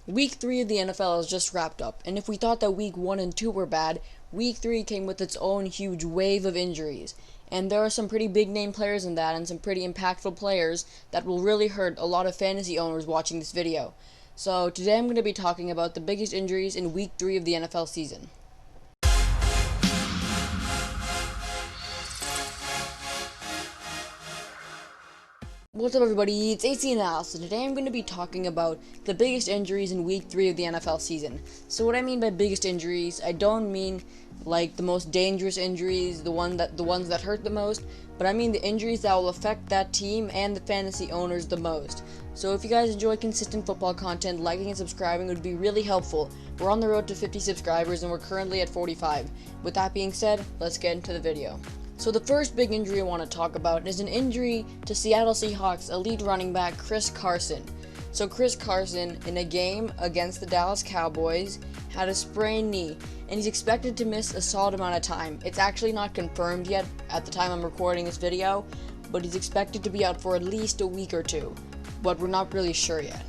Week 3 of the NFL has just wrapped up, and if we thought that Week 1 and 2 were bad, Week 3 came with its own huge wave of injuries. And there are some pretty big name players in that, and some pretty impactful players that will really hurt a lot of fantasy owners watching this video. So today I'm going to be talking about the biggest injuries in Week 3 of the NFL season. What's up, everybody? It's AC Analysis. Today I'm going to be talking about the biggest injuries in Week 3 of the NFL season. So what I mean by biggest injuries, I don't mean like the most dangerous injuries, the ones that hurt the most, but I mean the injuries that will affect that team and the fantasy owners the most. So if you guys enjoy consistent football content, liking and subscribing would be really helpful. We're on the road to 50 subscribers and we're currently at 45. With that being said, let's get into the video. So the first big injury I want to talk about is an injury to Seattle Seahawks elite running back Chris Carson. So Chris Carson, in a game against the Dallas Cowboys, had a sprained knee, and he's expected to miss a solid amount of time. It's actually not confirmed yet at the time I'm recording this video, but he's expected to be out for at least a week or two, but we're not really sure yet.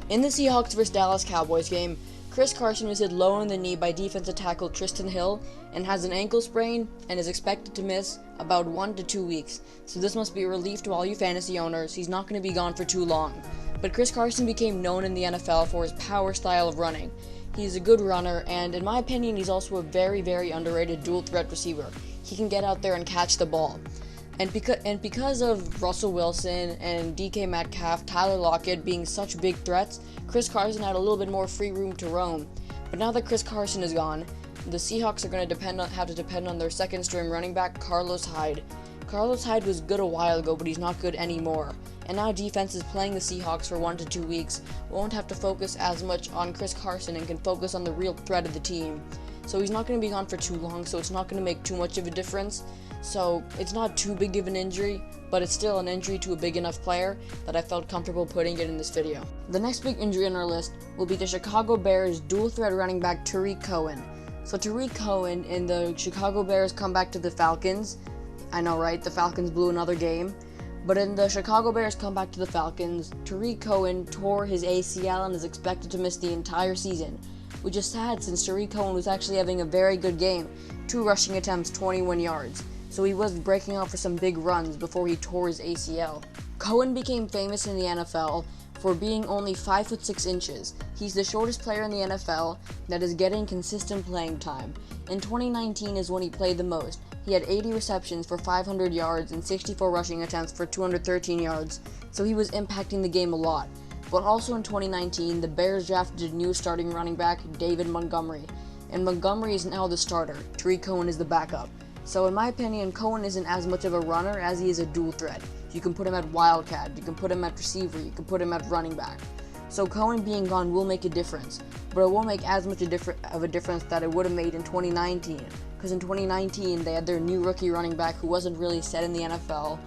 In the Seahawks vs. Dallas Cowboys game, Chris Carson was hit low in the knee by defensive tackle Trysten Hill and has an ankle sprain and is expected to miss about 1 to 2 weeks. So this must be a relief to all you fantasy owners. He's not going to be gone for too long. But Chris Carson became known in the NFL for his power style of running. He's a good runner, and in my opinion, he's also a very, very underrated dual threat receiver. He can get out there and catch the ball. And because of Russell Wilson and DK Metcalf, Tyler Lockett being such big threats, Chris Carson had a little bit more free room to roam. But now that Chris Carson is gone, the Seahawks are going to have to depend on their second-string running back, Carlos Hyde. Carlos Hyde was good a while ago, but he's not good anymore. And now defenses playing the Seahawks for 1 to 2 weeks won't have to focus as much on Chris Carson and can focus on the real threat of the team. So he's not going to be gone for too long, so it's not going to make too much of a difference. So it's not too big of an injury, but it's still an injury to a big enough player that I felt comfortable putting it in this video. The next big injury on our list will be the Chicago Bears dual threat running back Tarik Cohen. So Tarik Cohen in the Chicago Bears comeback to the Falcons, I know, right? The Falcons blew another game. But in the Chicago Bears comeback to the Falcons, Tarik Cohen tore his ACL and is expected to miss the entire season, which is sad since Tarik Cohen was actually having a very good game. 2 rushing attempts, 21 yards. So he was breaking out for some big runs before he tore his ACL. Cohen became famous in the NFL for being only 5'6" inches. He's the shortest player in the NFL that is getting consistent playing time. In 2019 is when he played the most. He had 80 receptions for 500 yards and 64 rushing attempts for 213 yards, so he was impacting the game a lot. But also in 2019, the Bears drafted a new starting running back, David Montgomery, and Montgomery is now the starter. Tarik Cohen is the backup. So in my opinion, Cohen isn't as much of a runner as he is a dual threat. You can put him at wildcat, you can put him at receiver, you can put him at running back. So Cohen being gone will make a difference, but it won't make as much of a difference that it would have made in 2019. Because in 2019, they had their new rookie running back who wasn't really set in the NFL.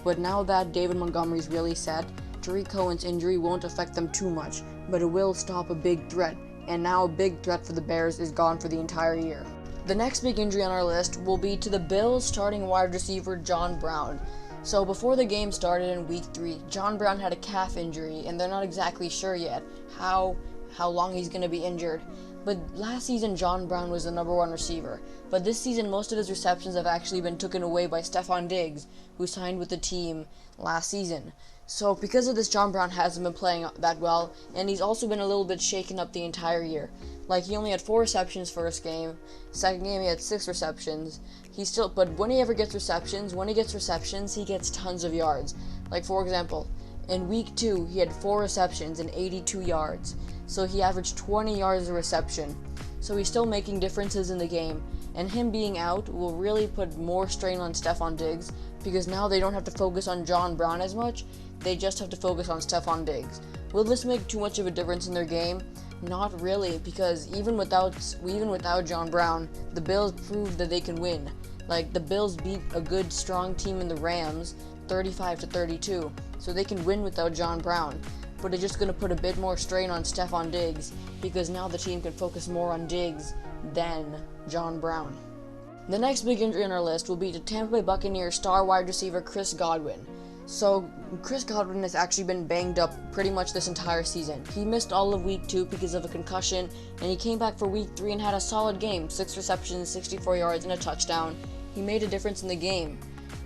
But now that David Montgomery's really set, Tarik Cohen's injury won't affect them too much, but it will stop a big threat. And now a big threat for the Bears is gone for the entire year. The next big injury on our list will be to the Bills starting wide receiver John Brown. So before the game started in Week 3, John Brown had a calf injury, and they're not exactly sure yet how long he's going to be injured. But last season, John Brown was the #1 receiver. But this season, most of his receptions have actually been taken away by Stefon Diggs, who signed with the team last season. So because of this, John Brown hasn't been playing that well, and he's also been a little bit shaken up the entire year. Like, he only had 4 receptions first game. Second game, he had 6 receptions. But when he gets receptions, he gets tons of yards. Like, for example, in Week 2, he had 4 receptions and 82 yards. So he averaged 20 yards a reception. So he's still making differences in the game. And him being out will really put more strain on Stefon Diggs, because now they don't have to focus on John Brown as much. They just have to focus on Stefon Diggs. Will this make too much of a difference in their game? Not really, because even without John Brown, the Bills proved that they can win. Like, the Bills beat a good, strong team in the Rams, 35-32, so they can win without John Brown. But it's just going to put a bit more strain on Stefon Diggs, because now the team can focus more on Diggs than John Brown. The next big injury on our list will be to Tampa Bay Buccaneers star wide receiver Chris Godwin. So, Chris Godwin has actually been banged up pretty much this entire season. He missed all of week 2 because of a concussion, and he came back for week 3 and had a solid game, 6 receptions, 64 yards, and a touchdown. He made a difference in the game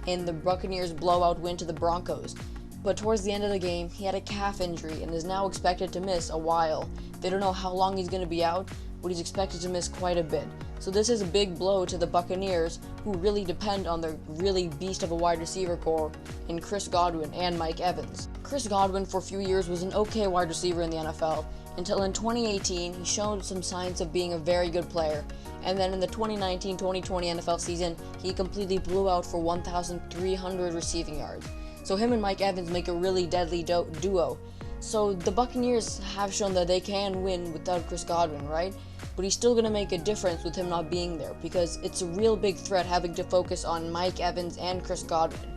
in the Buccaneers' blowout win to the Broncos. But towards the end of the game, he had a calf injury and is now expected to miss a while. They don't know how long he's going to be out, but he's expected to miss quite a bit. So this is a big blow to the Buccaneers, who really depend on their really beast of a wide receiver core in Chris Godwin and Mike Evans. Chris Godwin for a few years was an okay wide receiver in the NFL, until in 2018 he showed some signs of being a very good player. And then in the 2019-2020 NFL season, he completely blew out for 1,300 receiving yards. So him and Mike Evans make a really deadly duo. So the Buccaneers have shown that they can win without Chris Godwin, right? But he's still going to make a difference with him not being there, because it's a real big threat having to focus on Mike Evans and Chris Godwin.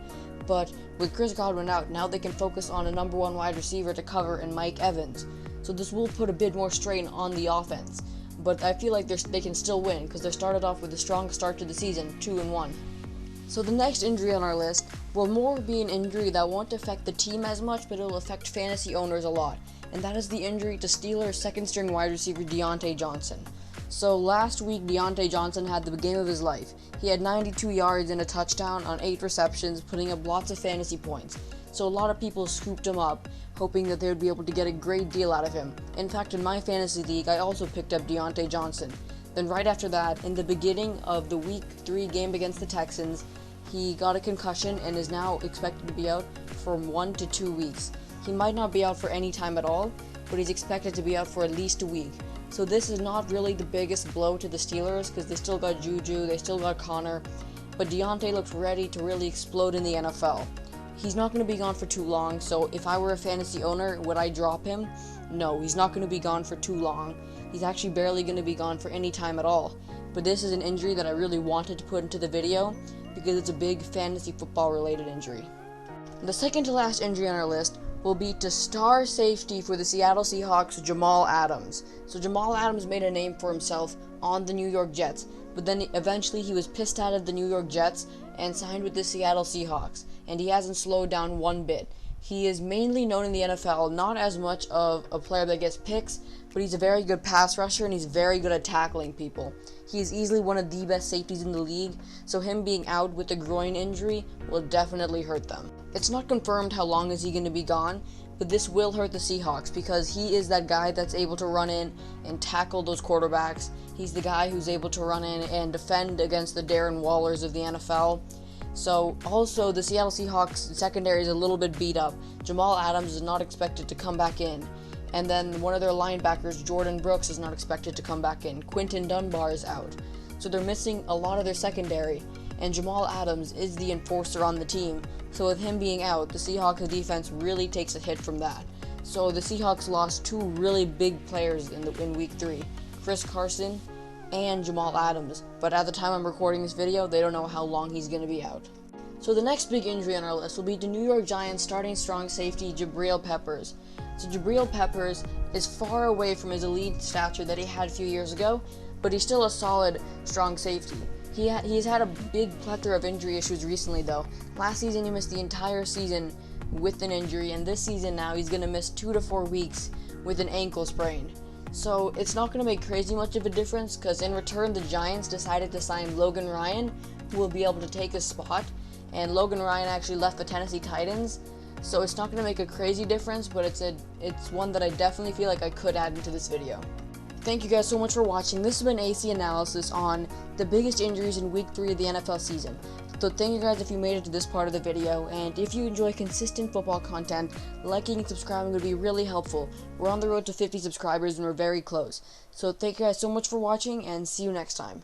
But with Chris Godwin out, now they can focus on a number 1 wide receiver to cover in Mike Evans. So this will put a bit more strain on the offense. But I feel like they can still win, because they started off with a strong start to the season, 2-1. So the next injury on our list will more be an injury that won't affect the team as much, but it will affect fantasy owners a lot. And that is the injury to Steelers' second-string wide receiver Diontae Johnson. So last week, Diontae Johnson had the game of his life. He had 92 yards and a touchdown on 8 receptions, putting up lots of fantasy points. So a lot of people scooped him up, hoping that they would be able to get a great deal out of him. In fact, in my fantasy league, I also picked up Diontae Johnson. Then right after that, in the beginning of the Week 3 game against the Texans, he got a concussion and is now expected to be out for 1 to 2 weeks. He might not be out for any time at all, but he's expected to be out for at least a week. So this is not really the biggest blow to the Steelers, because they still got Juju, they still got Connor, but Diontae looks ready to really explode in the NFL. He's not going to be gone for too long, so if I were a fantasy owner, would I drop him? No, he's not going to be gone for too long. He's actually barely going to be gone for any time at all. But this is an injury that I really wanted to put into the video, because it's a big fantasy football related injury. The second to last injury on our list will be to star safety for the Seattle Seahawks, Jamal Adams. So Jamal Adams made a name for himself on the New York Jets, but then eventually he was pissed out of the New York Jets and signed with the Seattle Seahawks, and he hasn't slowed down one bit. He is mainly known in the NFL not as much of a player that gets picks, but he's a very good pass rusher and he's very good at tackling people. He is easily one of the best safeties in the league, so him being out with a groin injury will definitely hurt them. It's not confirmed how long is he going to be gone, but this will hurt the Seahawks because he is that guy that's able to run in and tackle those quarterbacks. He's the guy who's able to run in and defend against the Darren Wallers of the NFL. So, also, the Seattle Seahawks secondary is a little bit beat up. Jamal Adams is not expected to come back in. And then one of their linebackers, Jordan Brooks, is not expected to come back in. Quinton Dunbar is out. So they're missing a lot of their secondary. And Jamal Adams is the enforcer on the team. So with him being out, the Seahawks defense really takes a hit from that. So the Seahawks lost 2 really big players in Week 3. Chris Carson and Jamal Adams, but at the time I'm recording this video, they don't know how long he's going to be out. So the next big injury on our list will be the New York Giants starting strong safety Jabril Peppers. So Jabril Peppers is far away from his elite stature that he had a few years ago, but he's still a solid, strong safety. He's had a big plethora of injury issues recently though. Last season he missed the entire season with an injury, and this season now he's going to miss 2 to 4 weeks with an ankle sprain. So it's not going to make crazy much of a difference, because in return the Giants decided to sign Logan Ryan, who will be able to take his spot, and Logan Ryan actually left the Tennessee Titans, so it's not going to make a crazy difference, but it's one that I definitely feel like I could add into this video. Thank you guys so much for watching. This has been AC Analysis on the biggest injuries in Week 3 of the NFL season. So thank you guys if you made it to this part of the video, and if you enjoy consistent football content, liking and subscribing would be really helpful. We're on the road to 50 subscribers and we're very close. So thank you guys so much for watching, and see you next time.